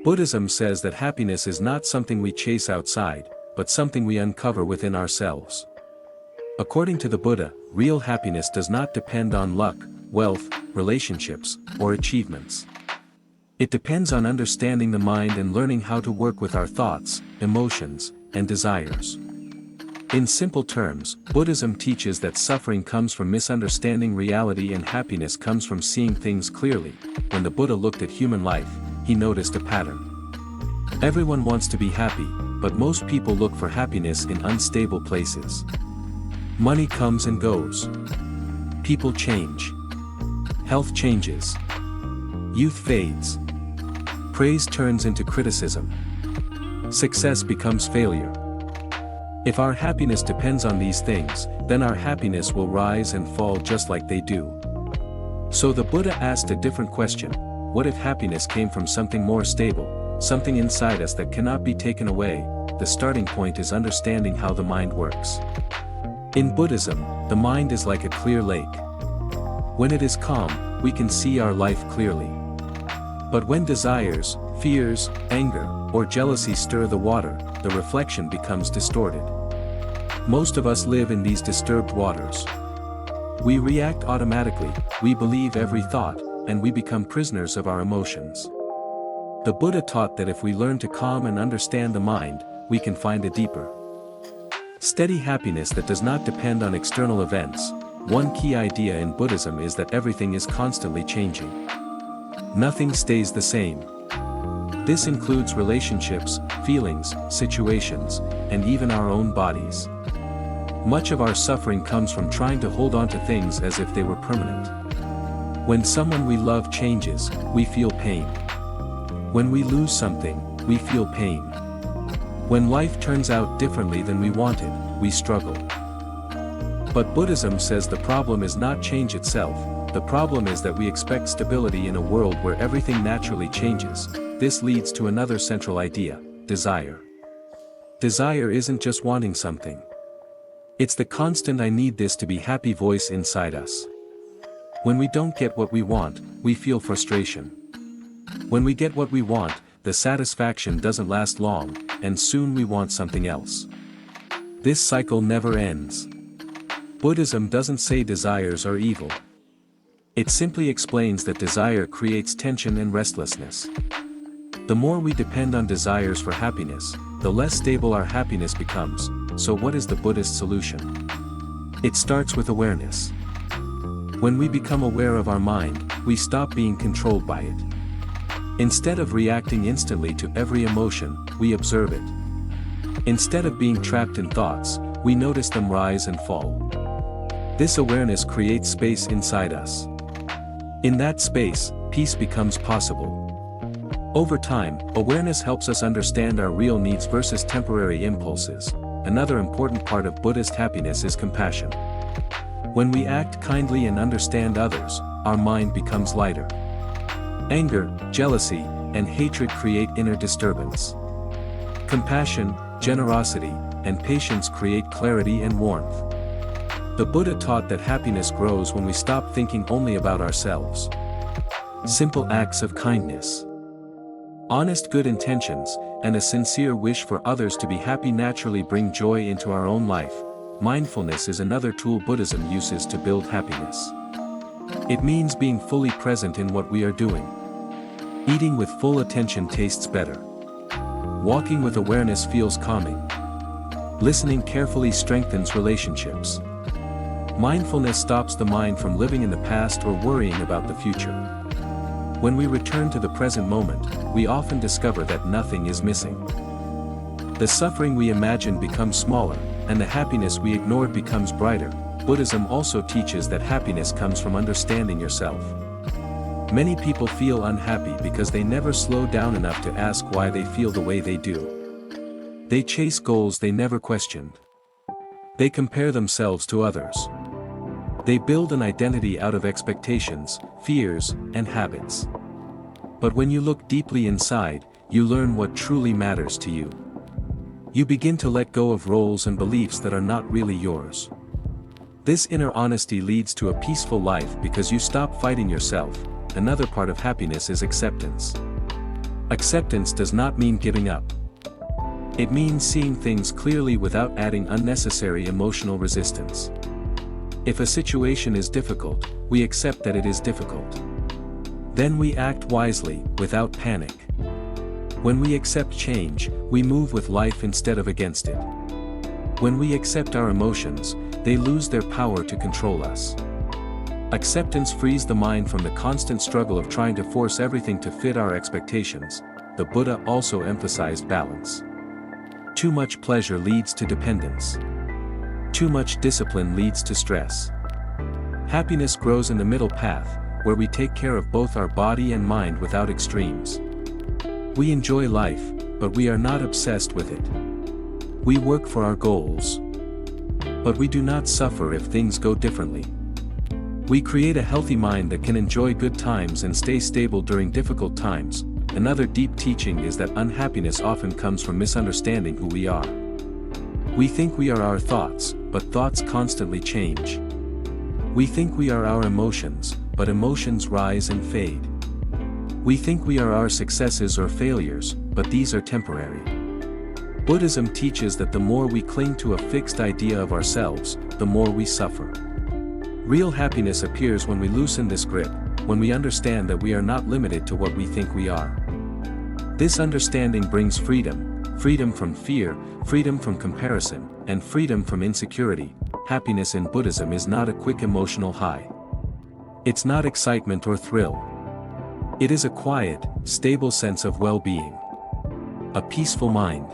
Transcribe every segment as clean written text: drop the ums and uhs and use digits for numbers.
Buddhism says that happiness is not something we chase outside, but something we uncover within ourselves. According to the Buddha, real happiness does not depend on luck, wealth, relationships, or achievements. It depends on understanding the mind and learning how to work with our thoughts, emotions, and desires. In simple terms, Buddhism teaches that suffering comes from misunderstanding reality and happiness comes from seeing things clearly. When the Buddha looked at human life, he noticed a pattern. Everyone wants to be happy, but most people look for happiness in unstable places. Money comes and goes. People change. Health changes. Youth fades. Praise turns into criticism. Success becomes failure. If our happiness depends on these things, then our happiness will rise and fall just like they do. So the Buddha asked a different question: what if happiness came from something more stable, something inside us that cannot be taken away? The starting point is understanding how the mind works. In Buddhism, the mind is like a clear lake. When it is calm, we can see our life clearly. But when desires, fears, anger, or jealousy stir the water, the reflection becomes distorted. Most of us live in these disturbed waters. We react automatically, we believe every thought, and we become prisoners of our emotions. The Buddha taught that if we learn to calm and understand the mind, we can find a deeper, steady happiness that does not depend on external events. One key idea in Buddhism is that everything is constantly changing. Nothing stays the same. This includes relationships, feelings, situations, and even our own bodies. Much of our suffering comes from trying to hold on to things as if they were permanent. When someone we love changes, we feel pain. When we lose something, we feel pain. When life turns out differently than we wanted, we struggle. But Buddhism says the problem is not change itself, the problem is that we expect stability in a world where everything naturally changes. This leads to another central idea: desire. Desire isn't just wanting something. It's the constant "I need this to be happy" voice inside us. When we don't get what we want, we feel frustration. When we get what we want, the satisfaction doesn't last long, and soon we want something else. This cycle never ends. Buddhism doesn't say desires are evil. It simply explains that desire creates tension and restlessness. The more we depend on desires for happiness, the less stable our happiness becomes. So what is the Buddhist solution? It starts with awareness. When we become aware of our mind, we stop being controlled by it. Instead of reacting instantly to every emotion, we observe it. Instead of being trapped in thoughts, we notice them rise and fall. This awareness creates space inside us. In that space, peace becomes possible. Over time, awareness helps us understand our real needs versus temporary impulses. Another important part of Buddhist happiness is compassion. When we act kindly and understand others, our mind becomes lighter. Anger, jealousy, and hatred create inner disturbance. Compassion, generosity, and patience create clarity and warmth. The Buddha taught that happiness grows when we stop thinking only about ourselves. Simple acts of kindness, honest good intentions, and a sincere wish for others to be happy naturally bring joy into our own life. Mindfulness is another tool Buddhism uses to build happiness. It means being fully present in what we are doing. Eating with full attention tastes better. Walking with awareness feels calming. Listening carefully strengthens relationships. Mindfulness stops the mind from living in the past or worrying about the future. When we return to the present moment, we often discover that nothing is missing. The suffering we imagined becomes smaller, and the happiness we ignored becomes brighter. Buddhism also teaches that happiness comes from understanding yourself. Many people feel unhappy because they never slow down enough to ask why they feel the way they do. They chase goals they never questioned. They compare themselves to others. They build an identity out of expectations, fears, and habits. But when you look deeply inside, you learn what truly matters to you. You begin to let go of roles and beliefs that are not really yours. This inner honesty leads to a peaceful life because you stop fighting yourself. Another part of happiness is acceptance. Acceptance does not mean giving up. It means seeing things clearly without adding unnecessary emotional resistance. If a situation is difficult, we accept that it is difficult. Then we act wisely, without panic. When we accept change, we move with life instead of against it. When we accept our emotions, they lose their power to control us. Acceptance frees the mind from the constant struggle of trying to force everything to fit our expectations. The Buddha also emphasized balance. Too much pleasure leads to dependence. Too much discipline leads to stress. Happiness grows in the middle path, where we take care of both our body and mind without extremes. We enjoy life, but we are not obsessed with it. We work for our goals. But we do not suffer if things go differently. We create a healthy mind that can enjoy good times and stay stable during difficult times. Another deep teaching is that unhappiness often comes from misunderstanding who we are. We think we are our thoughts, but thoughts constantly change. We think we are our emotions, but emotions rise and fade. We think we are our successes or failures, but these are temporary. Buddhism teaches that the more we cling to a fixed idea of ourselves, the more we suffer. Real happiness appears when we loosen this grip, when we understand that we are not limited to what we think we are. This understanding brings freedom, freedom from fear, freedom from comparison, and freedom from insecurity. Happiness in Buddhism is not a quick emotional high. It's not excitement or thrill. It is a quiet, stable sense of well-being. A peaceful mind.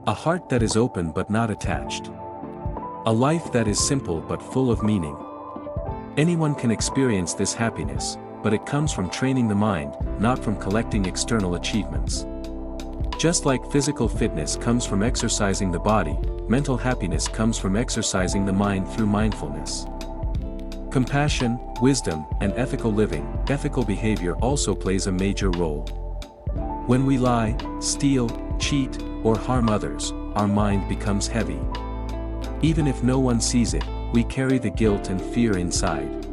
A heart that is open but not attached. A life that is simple but full of meaning. Anyone can experience this happiness, but it comes from training the mind, not from collecting external achievements. Just like physical fitness comes from exercising the body, mental happiness comes from exercising the mind through mindfulness. Compassion, wisdom, and ethical living, ethical behavior also plays a major role. When we lie, steal, cheat, or harm others, our mind becomes heavy. Even if no one sees it, we carry the guilt and fear inside.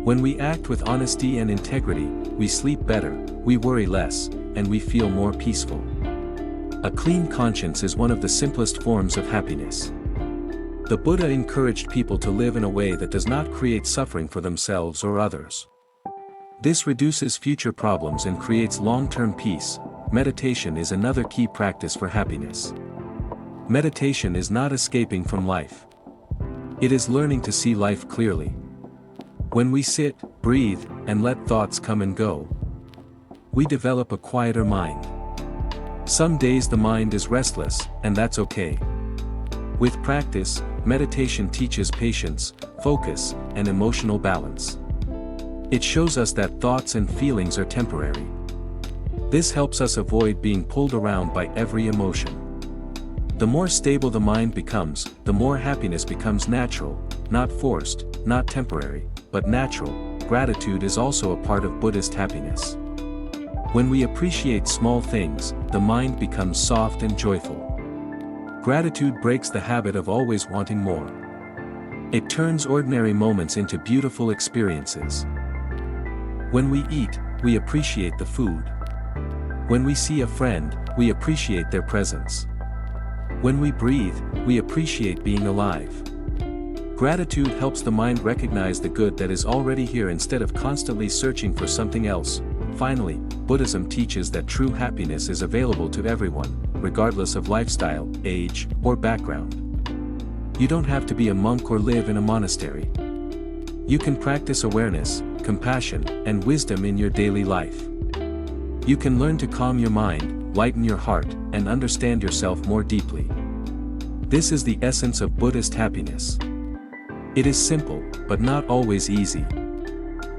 When we act with honesty and integrity, we sleep better, we worry less, and we feel more peaceful. A clean conscience is one of the simplest forms of happiness. The Buddha encouraged people to live in a way that does not create suffering for themselves or others. This reduces future problems and creates long-term peace. Meditation is another key practice for happiness. Meditation is not escaping from life. It is learning to see life clearly. When we sit, breathe, and let thoughts come and go, we develop a quieter mind. Some days the mind is restless, and that's okay. With practice, meditation teaches patience, focus, and emotional balance. It shows us that thoughts and feelings are temporary. This helps us avoid being pulled around by every emotion. The more stable the mind becomes, the more happiness becomes natural, not forced, not temporary, but natural. Gratitude is also a part of Buddhist happiness. When we appreciate small things, the mind becomes soft and joyful. Gratitude breaks the habit of always wanting more. It turns ordinary moments into beautiful experiences. When we eat, we appreciate the food. When we see a friend, we appreciate their presence. When we breathe, we appreciate being alive. Gratitude helps the mind recognize the good that is already here instead of constantly searching for something else. Finally, Buddhism teaches that true happiness is available to everyone, regardless of lifestyle, age, or background. You don't have to be a monk or live in a monastery. You can practice awareness, compassion, and wisdom in your daily life. You can learn to calm your mind, lighten your heart, and understand yourself more deeply. This is the essence of Buddhist happiness. It is simple, but not always easy.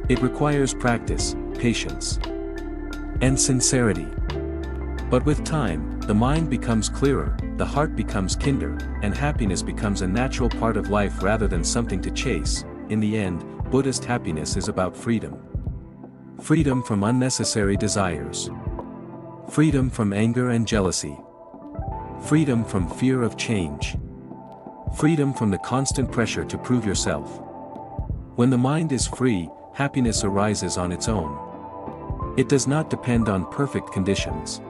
It requires practice, patience, and sincerity. But with time, the mind becomes clearer, the heart becomes kinder, and happiness becomes a natural part of life rather than something to chase. In the end, Buddhist happiness is about freedom. Freedom from unnecessary desires. Freedom from anger and jealousy. Freedom from fear of change. Freedom from the constant pressure to prove yourself. When the mind is free, happiness arises on its own. It does not depend on perfect conditions.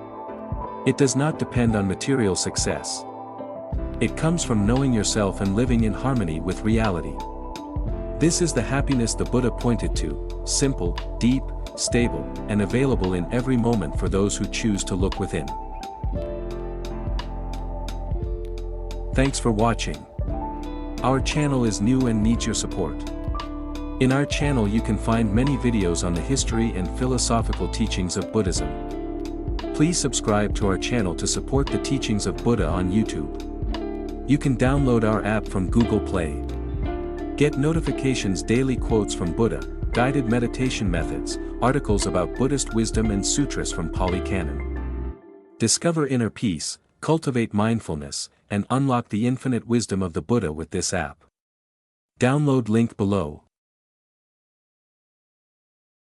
It does not depend on material success. It comes from knowing yourself and living in harmony with reality. This is the happiness the Buddha pointed to, simple, deep, stable, and available in every moment for those who choose to look within. Thanks for watching. Our channel is new and needs your support. In our channel you can find many videos on the history and philosophical teachings of Buddhism. Please subscribe to our channel to support the teachings of Buddha on YouTube. You can download our app from Google Play. Get notifications, daily quotes from Buddha, guided meditation methods, articles about Buddhist wisdom and sutras from Pali Canon. Discover inner peace, cultivate mindfulness, and unlock the infinite wisdom of the Buddha with this app. Download link below.